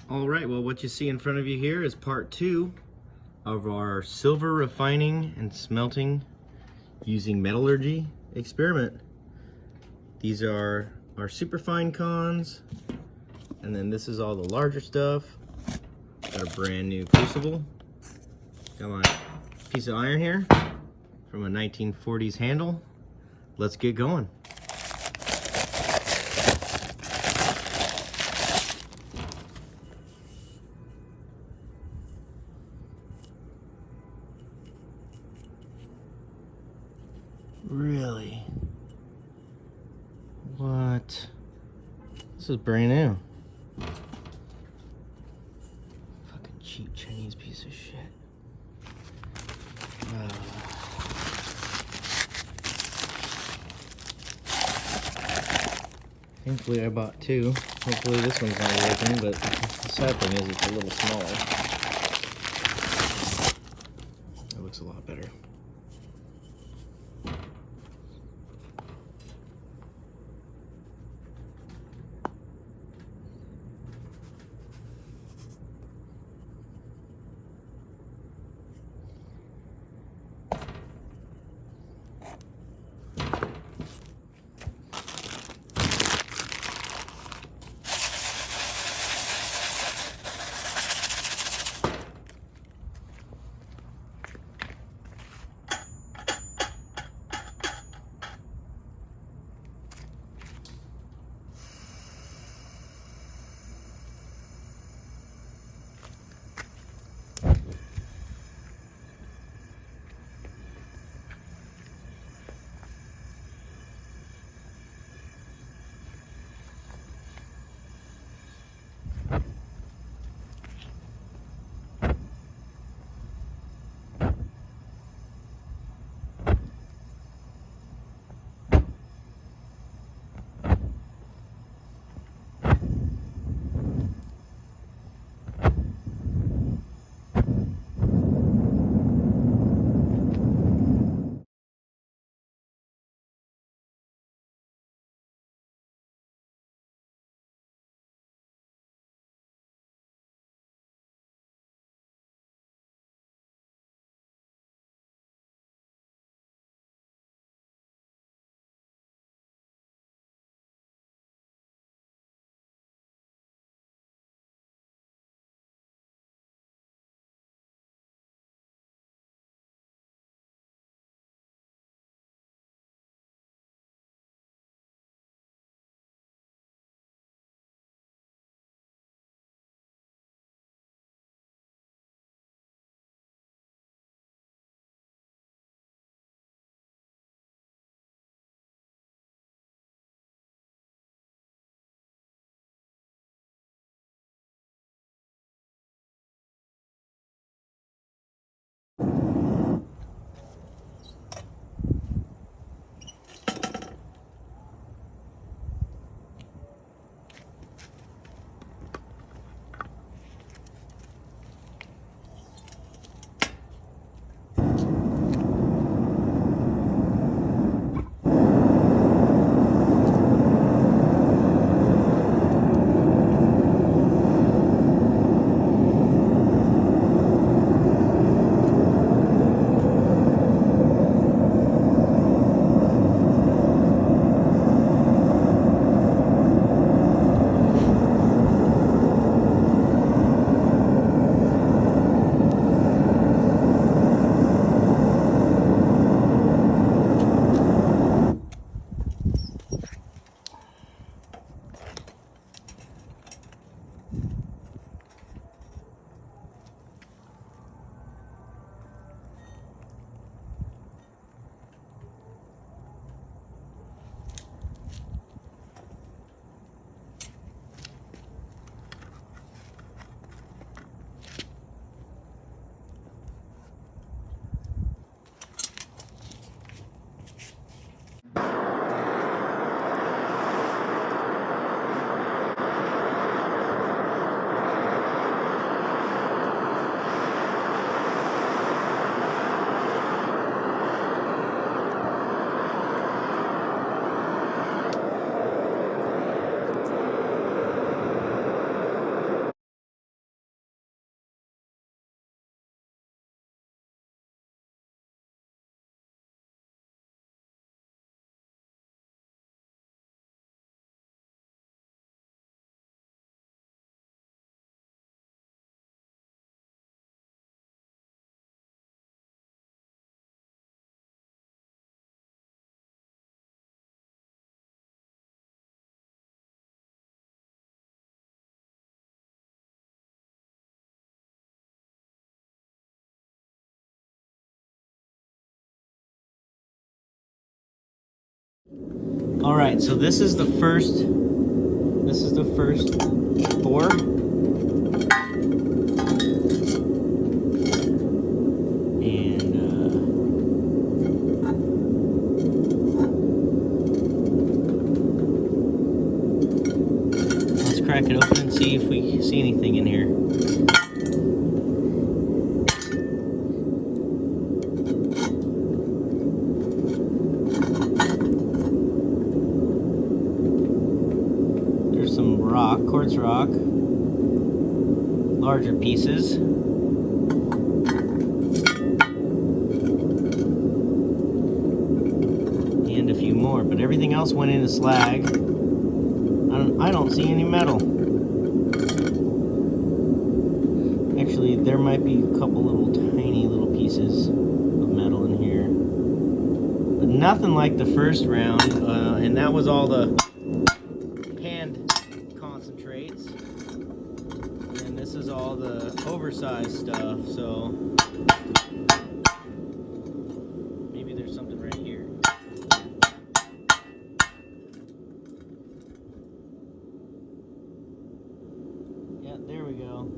All right, well, what you see in front of you here is part 2 of our silver refining and smelting using metallurgy experiment. These are our superfine cons, and then this is all the larger stuff. Got a brand new crucible. Got my piece of iron here from a 1940s handle. Let's get going. Really? What? This is brand new. Fucking cheap Chinese piece of shit. Thankfully I bought 2. Hopefully this one's not working, but the sad thing is it's a little smaller. That looks a lot better. All right, so this is the first pour. And let's crack it open and see if we see anything in here. Some rock, quartz rock, larger pieces. And a few more, but everything else went into slag. I don't see any metal. Actually, there might be a couple little tiny little pieces of metal in here. But nothing like the first round, and that was all the hand concentrates, and this is all the oversized stuff, so maybe there's something right here. Yeah, there we go.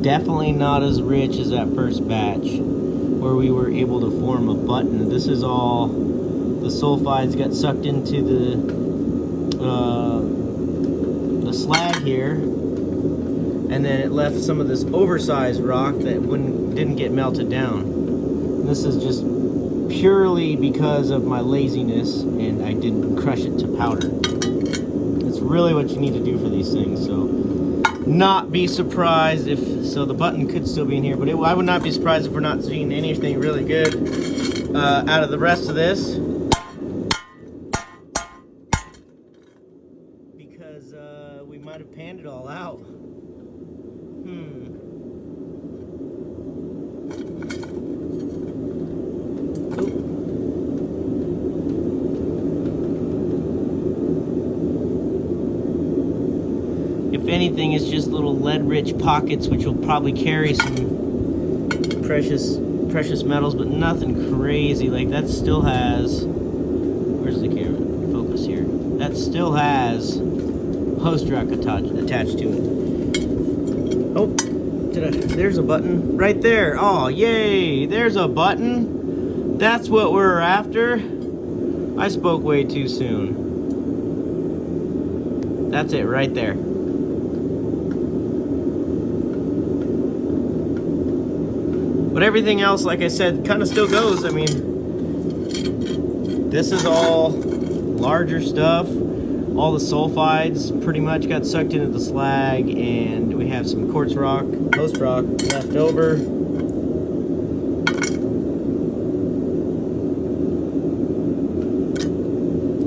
Definitely not as rich as that first batch where we were able to form a button. This is all the sulfides got sucked into the slag here, and then it left some of this oversized rock that didn't get melted down. And this is just purely because of my laziness, and I didn't crush it to powder. It's really what you need to do for these things. So not be surprised if, so the button could still be in here, but I would not be surprised if we're not seeing anything really good out of the rest of this, because we might have panned it all out. If anything, it's just little lead-rich pockets, which will probably carry some precious metals, but nothing crazy. Like that still has, where's the camera? Focus here. That still has host rock attached to it. Oh, there's a button right there. Oh, yay! There's a button. That's what we're after. I spoke way too soon. That's it right there. But everything else, like I said, kind of still goes. I mean, this is all larger stuff. All the sulfides pretty much got sucked into the slag, and we have some quartz rock, host rock left over.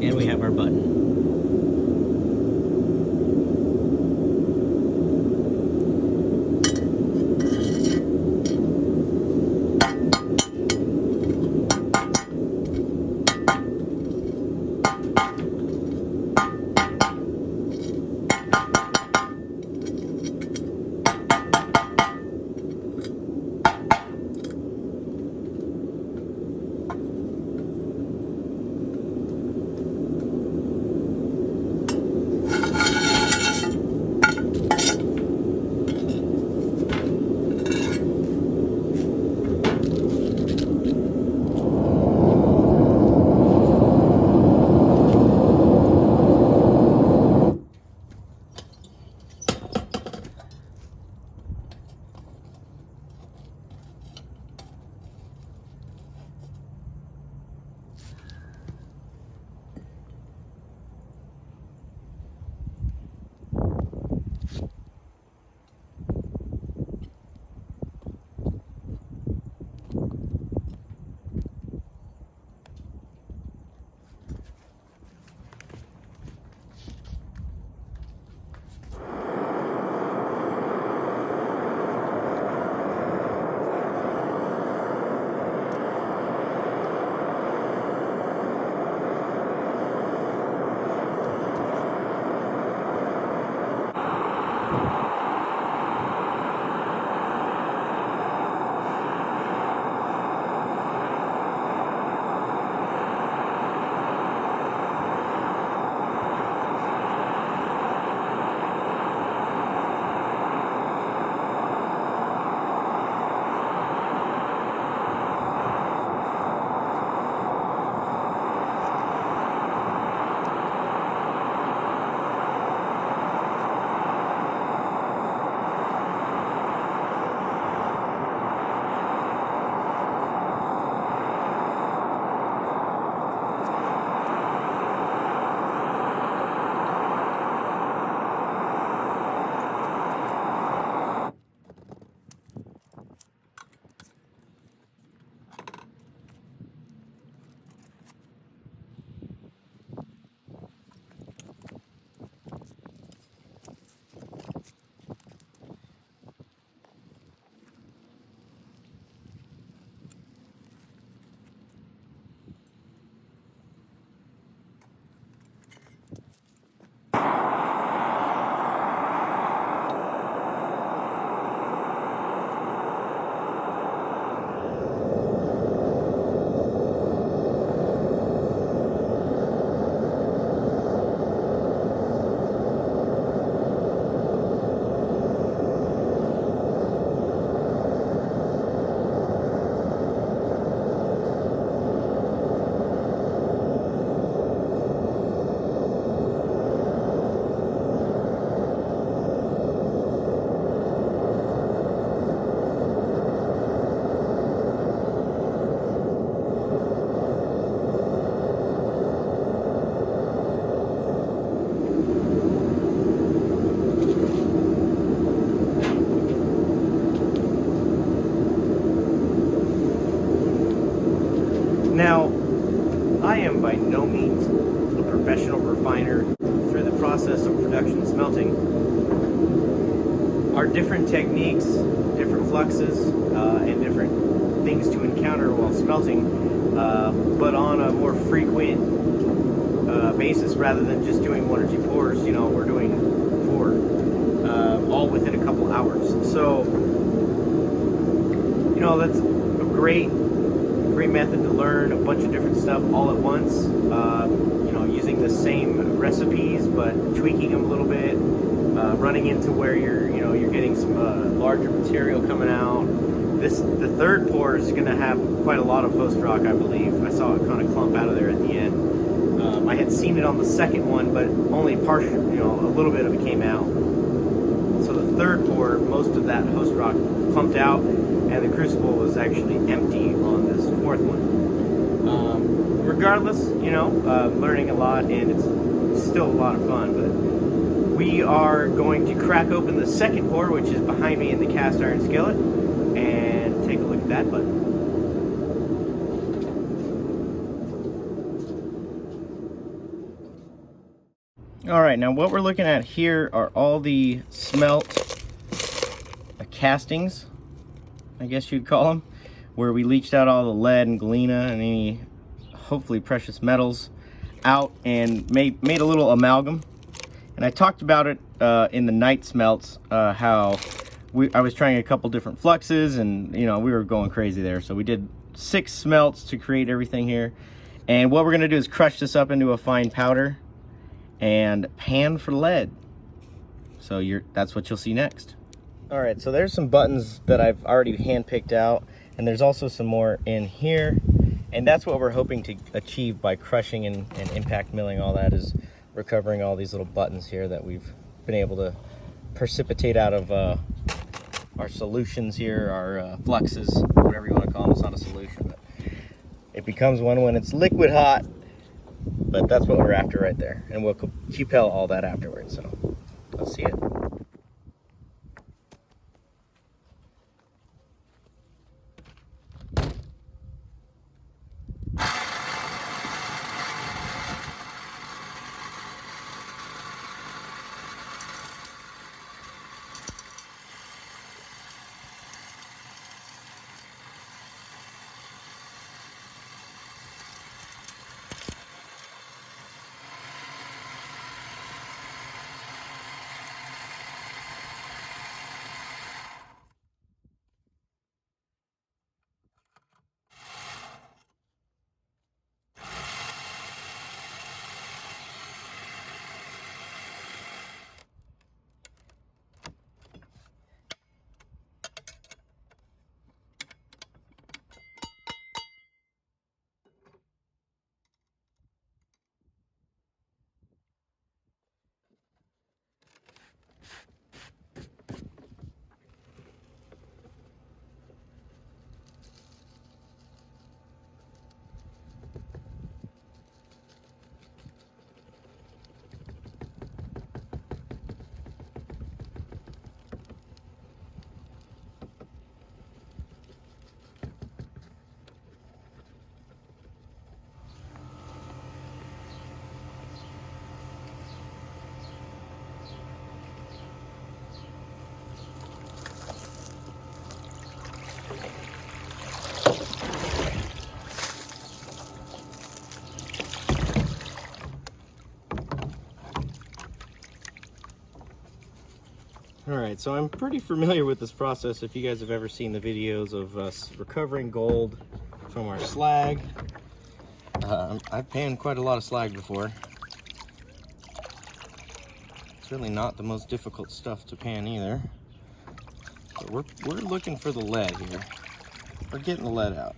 And we have our button. Now, I am by no means a professional refiner. Through the process of production smelting are different techniques, different fluxes, and different things to encounter while smelting, but on a more frequent basis rather than just doing 1 or 2 pours. You know, we're doing 4, all within a couple hours. So, you know, that's a great method to learn a bunch of different stuff all at once. You know, using the same recipes but tweaking them a little bit, running into where you're getting some larger material coming out. The third pour is going to have quite a lot of post rock, I believe. I saw it kind of clump out of there at the end. I had seen it on the second one, but only partial, you know, a little bit of it came out. So the third pour, most of that host rock clumped out, and the crucible was actually empty on this fourth one. Regardless, you know, learning a lot, and it's still a lot of fun. But we are going to crack open the second pour, which is behind me in the cast iron skillet, and take a look at that button. All right, now what we're looking at here are all the smelt castings, I guess you'd call them, where we leached out all the lead and galena and any hopefully precious metals out and made a little amalgam. And I talked about it in the night smelts, how I was trying a couple different fluxes, and you know, we were going crazy there. So we did 6 smelts to create everything here. And what we're gonna do is crush this up into a fine powder and pan for lead. So that's what you'll see next. All right, so there's some buttons that I've already hand picked out, and there's also some more in here, and that's what we're hoping to achieve by crushing and impact milling. All that is recovering all these little buttons here that we've been able to precipitate out of our solutions here, our fluxes, whatever you want to call them. It's not a solution, but it becomes one when it's liquid hot. But that's what we're after right there, and we'll cupel all that afterwards. So let's see it. All right, so I'm pretty familiar with this process. If you guys have ever seen the videos of us recovering gold from our slag, I've panned quite a lot of slag before. It's really not the most difficult stuff to pan either. But we're looking for the lead here. We're getting the lead out.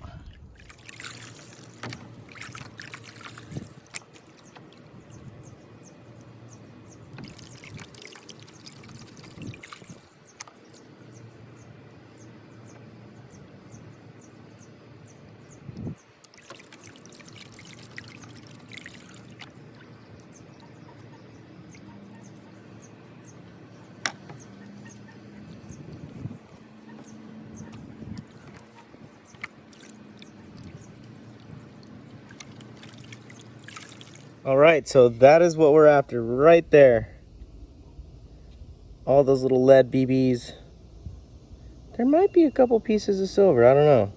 All right, so that is what we're after right there. All those little lead BBs. There might be a couple pieces of silver, I don't know.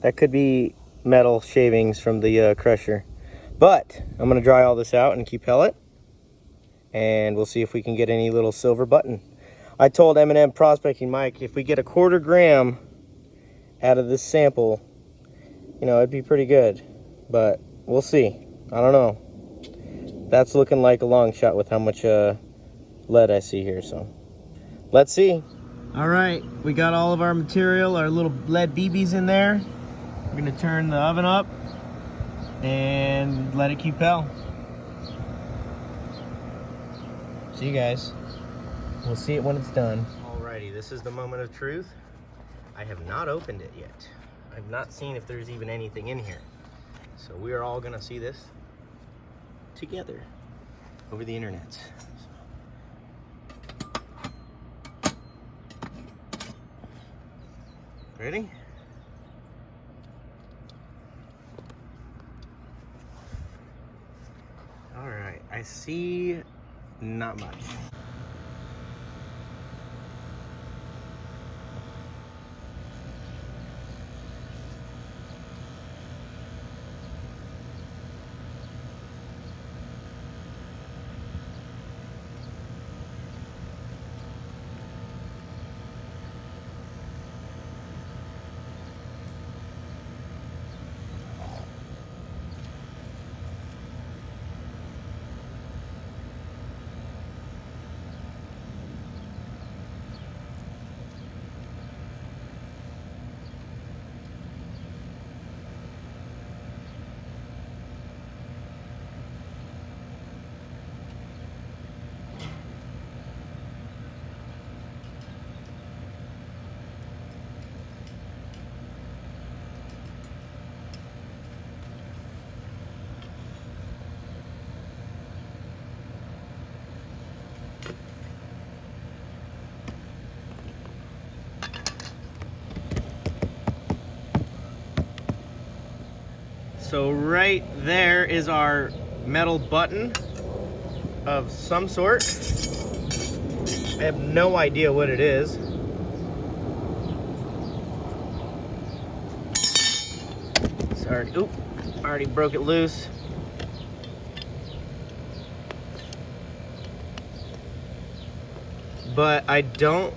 That could be metal shavings from the crusher. But I'm gonna dry all this out and Cupel it, and we'll see if we can get any little silver button. I told M&M Prospecting Mike, if we get a 1/4 gram out of this sample, you know, it'd be pretty good. But we'll see. I don't know. That's looking like a long shot with how much lead I see here, so let's see. All right, we got all of our material, our little lead BBs in there. We're gonna turn the oven up and let it Cupel. See you guys. We'll see it when it's done. Alrighty, this is the moment of truth. I have not opened it yet. I've not seen if there's even anything in here. So we are all gonna see this together over the internet. Ready? All right, I see not much. So right there is our metal button of some sort. I have no idea what it is. Sorry, oop, already broke it loose. But I don't,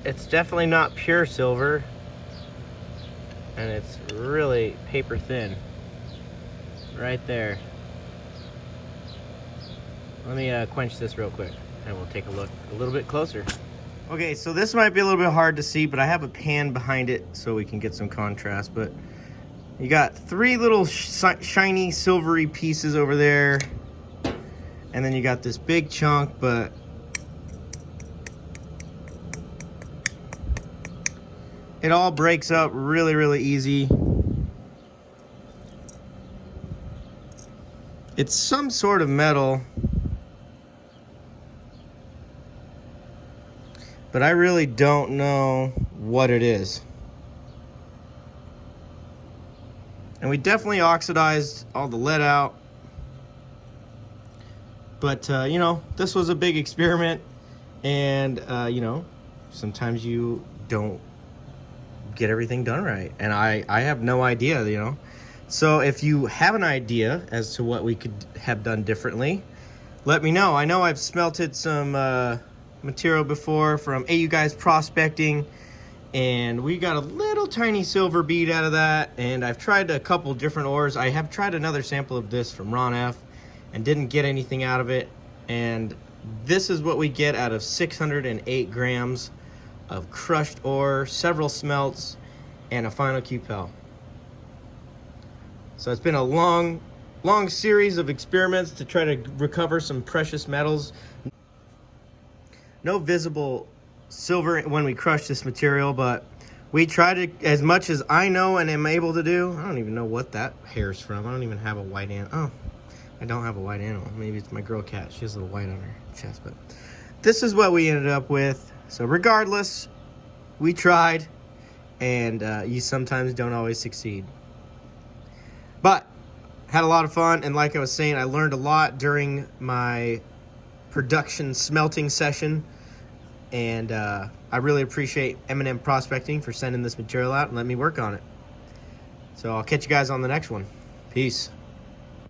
it's definitely not pure silver. And it's really paper thin. Right there. Let me quench this real quick and we'll take a look a little bit closer. Okay, so this might be a little bit hard to see, but I have a pan behind it so we can get some contrast. But you got 3 little shiny silvery pieces over there, and then you got this big chunk, but it all breaks up really, really easy. It's some sort of metal, but I really don't know what it is. And we definitely oxidized all the lead out. But, you know, this was a big experiment. And, you know, sometimes you don't get everything done right. And I have no idea, you know. So if you have an idea as to what we could have done differently, let me know. I know I've smelted some material before from AU Guys Prospecting, and we got a little tiny silver bead out of that. And I've tried a couple different ores. I have tried another sample of this from Ron F and didn't get anything out of it. And this is what we get out of 608 grams of crushed ore, several smelts, and a final Cupel. So it's been a long series of experiments to try to recover some precious metals. No visible silver when we crush this material, but we tried it as much as I know and am able to do. I don't even know what that hair's from. I don't even have a white animal. Oh, I don't have a white animal. Maybe it's my girl cat. She has a little white on her chest, but this is what we ended up with. So regardless, we tried, and you sometimes don't always succeed. But had a lot of fun, and like I was saying, I learned a lot during my production smelting session, and I really appreciate M&M Prospecting for sending this material out and letting me work on it. So I'll catch you guys on the next one. Peace.